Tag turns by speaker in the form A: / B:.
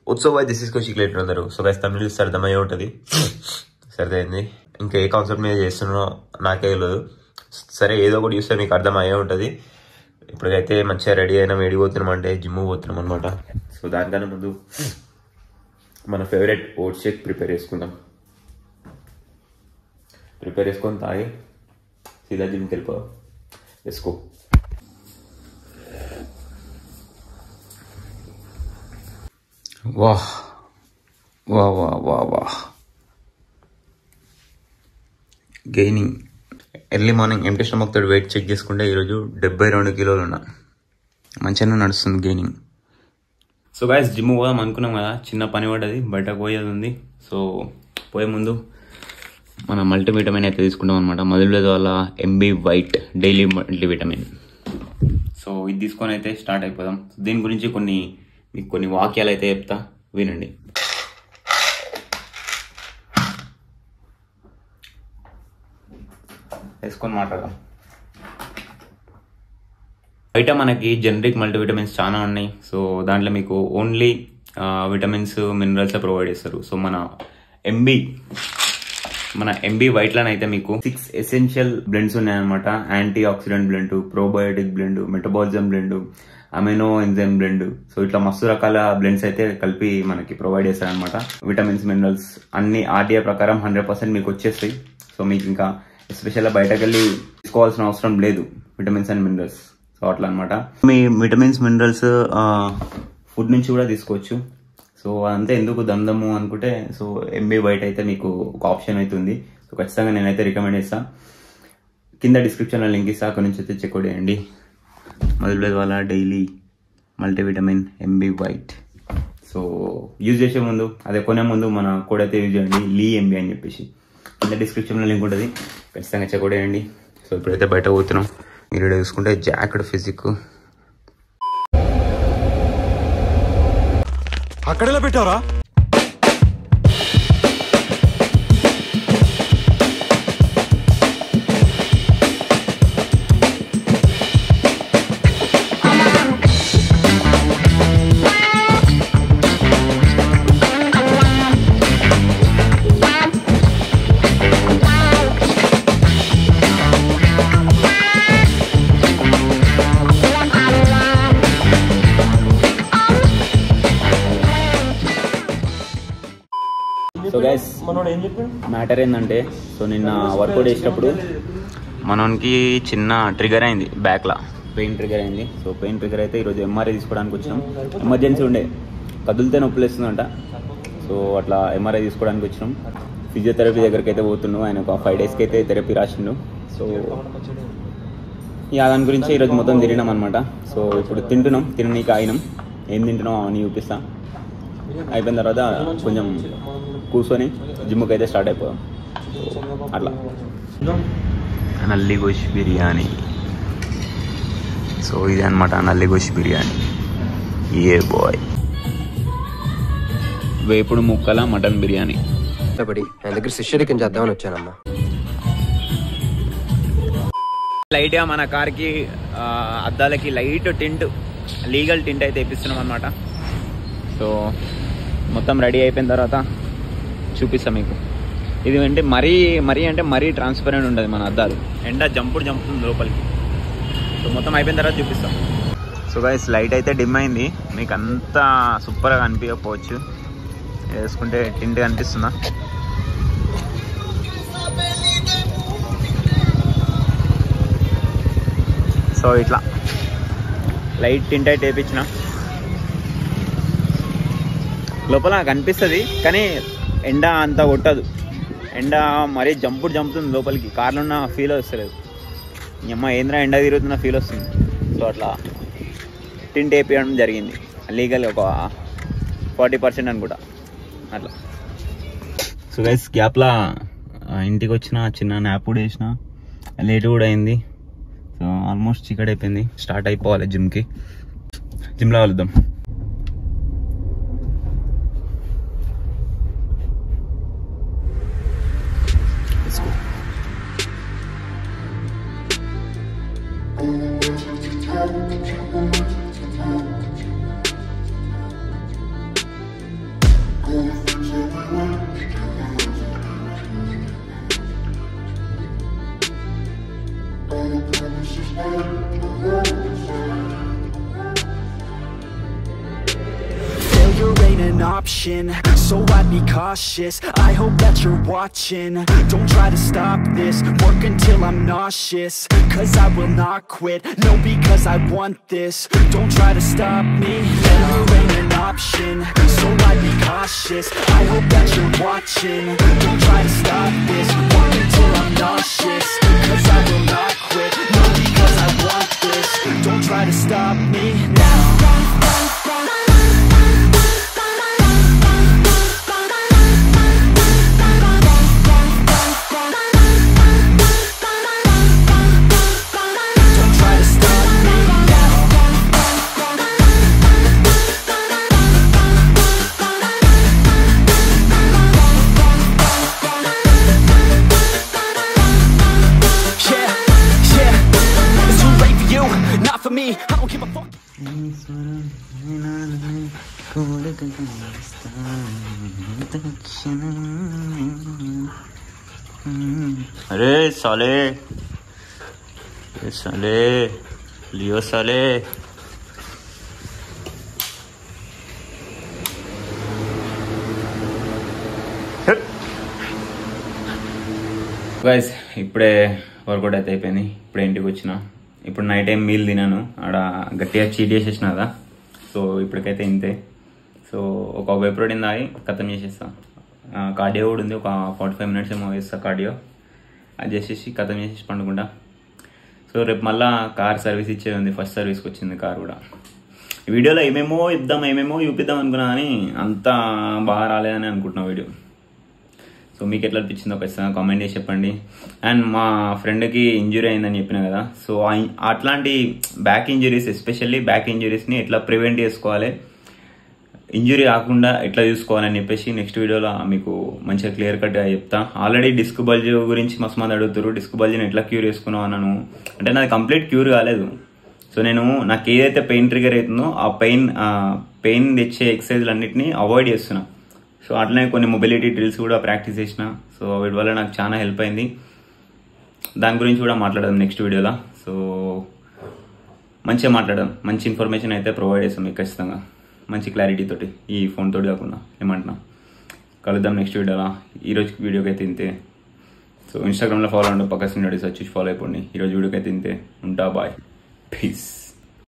A: So why this is Kaushik later అందరు. So guys తమిళ చూస్తే అర్థమయ్యే ఉంటుంది, సరిదైంది. ఇంకా ఏ కాన్సెప్ట్ మీద చేస్తున్నానో నాకే తెలియదు. సరే ఏదో ఒకటి చూస్తే మీకు అర్థమయ్యే ఉంటుంది. ఇప్పటికైతే మంచిగా రెడీ అయినా వేడి పోతున్నాం, అంటే జిమ్ పోతున్నాం అనమాట. సో దానికన్నా ముందు మన ఫేవరెట్ ఓట్స్ షేక్ ప్రిపేర్ చేసుకొని తాగి సీదా జిమ్కి వెళ్ళిపో వేసుకో. వాహ్ వా వా వా వా gaining. Early morning empty stomach తోటి వెయిట్ చెక్ చేసుకుంటే ఈరోజు 72 కిలోలు ఉన్నా. మంచిగానే నడుస్తుంది గెయినింగ్. సో గైస్ జిమ్ పోదాం అనుకున్నాం కదా, చిన్న పని పడ్డది, బయటకు పోయేది ఉంది. సో పోయే ముందు మన మల్టీవిటమిన్ అయితే తీసుకుంటాం అనమాట. మధులేదు వల్ల MB white daily multivitamin. So ఇది తీసుకొని అయితే స్టార్ట్ అయిపోదాం. దీని గురించి మీకు కొన్ని వాక్యాలు అయితే చెప్తా, వినండి. వేసుకొని మాట్లాడదాం. బయట మనకి జనరిక్ మల్టీవిటమిన్స్ చాలా ఉన్నాయి. సో దాంట్లో మీకు ఓన్లీ విటమిన్స్ మినరల్స్ ప్రొవైడ్ చేస్తారు. సో మన ఎంబీ వైట్లను అయితే మీకు 6 ఎసెన్షియల్ బ్లెండ్స్ ఉన్నాయన్నమాట. Anti oxidant blend, probiotic blend, metabolism blend, amino enzyme blend. So ఇట్లా మస్తు రకాల బ్లెండ్స్ అయితే కలిపి మనకి ప్రొవైడ్ చేస్తారనమాట. విటమిన్స్ మినరల్స్ అన్ని ఆర్డీఏ ప్రకారం 100% మీకు వచ్చేస్తాయి. సో మీకు ఇంకా ఎస్పెషల్గా బయటకు వెళ్ళి తీసుకోవాల్సిన అవసరం లేదు విటమిన్స్ అండ్ మినరల్స్. సో అట్లా అనమాట. మీ విటమిన్స్ మినరల్స్ ఫుడ్ నుంచి కూడా తీసుకోవచ్చు. సో అదంతా ఎందుకు దమ్దము అనుకుంటే, సో ఎంబీ వైట్ అయితే మీకు ఒక ఆప్షన్ అవుతుంది. సో ఖచ్చితంగా నేనైతే రికమెండ్ చేస్తాను. కింద డిస్క్రిప్షన్లో లింక్ ఇస్తా, అక్కడ నుంచి అయితే చెక్అవుట్ చేయండి. మధులేదు వాళ్ళ daily multivitamin MB white. So use చేసే ముందు, అదే కొనే ముందు మన కోడ్ అయితే యూజ్ చేయండి, లీ ఎంబీ అని చెప్పేసి. కింద డిస్క్రిప్షన్లో లింక్ ఉంటుంది, ఖచ్చితంగా చెక్అవుట్ చేయండి. సో ఇప్పుడైతే బయట పోతున్నాం. మీరు చూసుకుంటే జాకెట్ ఫిజిక్
B: అక్కడెలా పెట్టారా?
A: సో గైస్ మ్యాటర్ ఏంటంటే, సో నిన్న వర్కౌట్ చేసేటప్పుడు మనకి చిన్న ట్రిగర్ అయింది, బ్యాక్లో పెయిన్ ట్రిగర్ అయింది. సో పెయిన్ ట్రిగర్ అయితే ఈరోజు ఎంఆర్ఐ తీసుకోవడానికి వచ్చినాం. ఎమర్జెన్సీ ఉండే, కదులితే నొప్పులు వేస్తుందంట. సో అట్లా ఎంఆర్ఐ తీసుకోవడానికి వచ్చినాం. ఫిజియోథెరపీ దగ్గరికి అయితే పోతున్నాం. ఆయన ఒక 5 డేస్కి అయితే థెరపీ రాసిండు. సో దాని గురించి ఈరోజు మొత్తం తిరిగినాం అనమాట. సో ఇప్పుడు తిననీకి ఆగినాం. ఏం తింటున్నాం అని చూపిస్తాం. అయిపోయిన తర్వాత కొంచెం కూర్చొని జిమ్కి అయితే స్టార్ట్ అయిపోదాం. అట్లా నల్లి గోష్ బిర్యానీ. సో ఇది అనమాట నల్లి గోష్ బిర్యానీ. ఏ బాయ్ వేపుడు ముక్కల మటన్ బిర్యానీ.
C: నా దగ్గర శిష్యరికం చేద్దామని వచ్చానమ్మా.
A: లైట్గా మన కార్కి అద్దాలకి లైట్ టింట్, లీగల్ టింట్ అయితే వేపిస్తున్నాం అనమాట. సో మొత్తం రెడీ అయిపోయిన తర్వాత చూపిస్తాం మీకు. ఇది అంటే మరీ ట్రాన్స్పరెంట్ ఉంటుంది మన అద్దాలు. ఎండ జంపుతుంది లోపలికి. సో మొత్తం అయిపోయిన తర్వాత చూపిస్తాం. సో గైస్ లైట్ అయితే డిమ్ అయింది, మీకు అంతా సూపర్గా కనిపించకపోవచ్చు. వేసుకుంటే టింట్ కనిపిస్తుందా? సో ఇట్లా లైట్ టింట్ అయితే వేయించిన లోపల కనిపిస్తుంది, కానీ ఎండ అంతా కొట్టదు. ఎండ మరీ జంపుతుంది లోపలికి. కార్లో ఉన్న ఫీల్ వస్తలేదు. అమ్మ ఏంద్రా ఎండ తిరుగుతున్న ఫీల్ వస్తుంది. సో అట్లా టింట్ వేయించడం జరిగింది. లీగల్ ఒక 40% అనుకుంటా అట్లా. సో గైస్ గ్యాప్లా ఇంటికి వచ్చిన, చిన్న న్యాప్ కూడా వేసిన, లేట్ కూడా అయింది. సో ఆల్మోస్ట్ చీకటి అయిపోయింది. స్టార్ట్ అయిపోవాలి జిమ్లో కలుద్దాం.
B: ain't an option, so I'd be cautious. I hope that you're watching. Don't try to stop this, work until I'm nauseous. Cause I will not quit, no, because I want this. Don't try to stop me, failure ain't an option, so I'd be cautious. I hope that you're watching. Don't try to stop this, work until I'm nauseous. Cause I will not quit, no, because I want this. Don't try to stop me now.
A: अरे साले लियो साले guys ఇప్పుడే work out అయితే అయిపోయింది. ఇప్పుడే ఇంటికి వచ్చిన. ఇప్పుడు నైట్ టైం మీల్ తినాను, ఆడ గట్టిగా చీట్ చేసేసిన కదా. సో ఇప్పటికైతే ఇంతే. సో ఒక వెబ్ ప్రోటీన్ తాగి ఖతం చేసేస్తా. కార్డియో కూడా ఉంది, ఒక 45 minutes ఏమో వేస్తా కార్డియో. అది చేసేసి ఖతం చేసేసి పండుకుంటా. సో రేపు మళ్ళీ కార్ సర్వీస్ ఇచ్చేది ఉంది. ఫస్ట్ సర్వీస్కి వచ్చింది కార్ కూడా. ఈ వీడియోలో ఏమేమో చూపిద్దాం అనుకున్నా కానీ అంత బాగా రాలేదని అనుకుంటున్నా వీడియో. సో మీకు ఎట్లా అనిపించిందో ఖచ్చితంగా కామెంట్ చేసి చెప్పండి. అండ్ మా ఫ్రెండ్కి ఇంజురీ అయిందని చెప్పిన కదా, సో అట్లాంటి బ్యాక్ ఇంజురీస్, ఎస్పెషల్లీ బ్యాక్ ఇంజురీస్ని ఎట్లా ప్రివెంట్ చేసుకోవాలి, ఇంజురీ రాకుండా ఎట్లా చూసుకోవాలని చెప్పేసి నెక్స్ట్ వీడియోలో మీకు మంచిగా క్లియర్ కట్గా చెప్తా. ఆల్రెడీ డిస్క్ బల్జ్ గురించి మస్తు మంది అడుగుతారు, డిస్క్ బల్జ్ని ఎట్లా క్యూర్ చేసుకున్నావు అన్నాను. అంటే నాది కంప్లీట్ క్యూర్ కాలేదు. సో నేను నాకు ఏదైతే పెయిన్ ట్రిగర్ అవుతుందో ఆ పెయిన్ తెచ్చే ఎక్సర్సైజ్లు అన్నింటినీ అవాయిడ్ చేస్తున్నా. సో అట్లనే కొన్ని మొబిలిటీ డ్రిల్స్ కూడా ప్రాక్టీస్ చేసిన. సో వీటి వల్ల నాకు చాలా హెల్ప్ అయింది. దాని గురించి కూడా మాట్లాడదాం నెక్స్ట్ వీడియోలో. సో మంచిగా మాట్లాడదాం, మంచి ఇన్ఫర్మేషన్ అయితే ప్రొవైడ్ చేస్తాం మీకు ఖచ్చితంగా, మంచి క్లారిటీ తోటి, ఈ ఫోన్ తోటి కాకుండా. ఏమంటున్నా, కలుద్దాం నెక్స్ట్ వీడియోలో. ఈరోజు వీడియోకి అయితే ఇంతే. సో ఇన్స్టాగ్రామ్లో ఫాలో అవ్వండి, పక్కన నోటీస్ వచ్చి ఫాలో అయిపోండి. ఈరోజు వీడియోకి అయితే ఇంతే. ఉంటా, బాయ్, పీస్.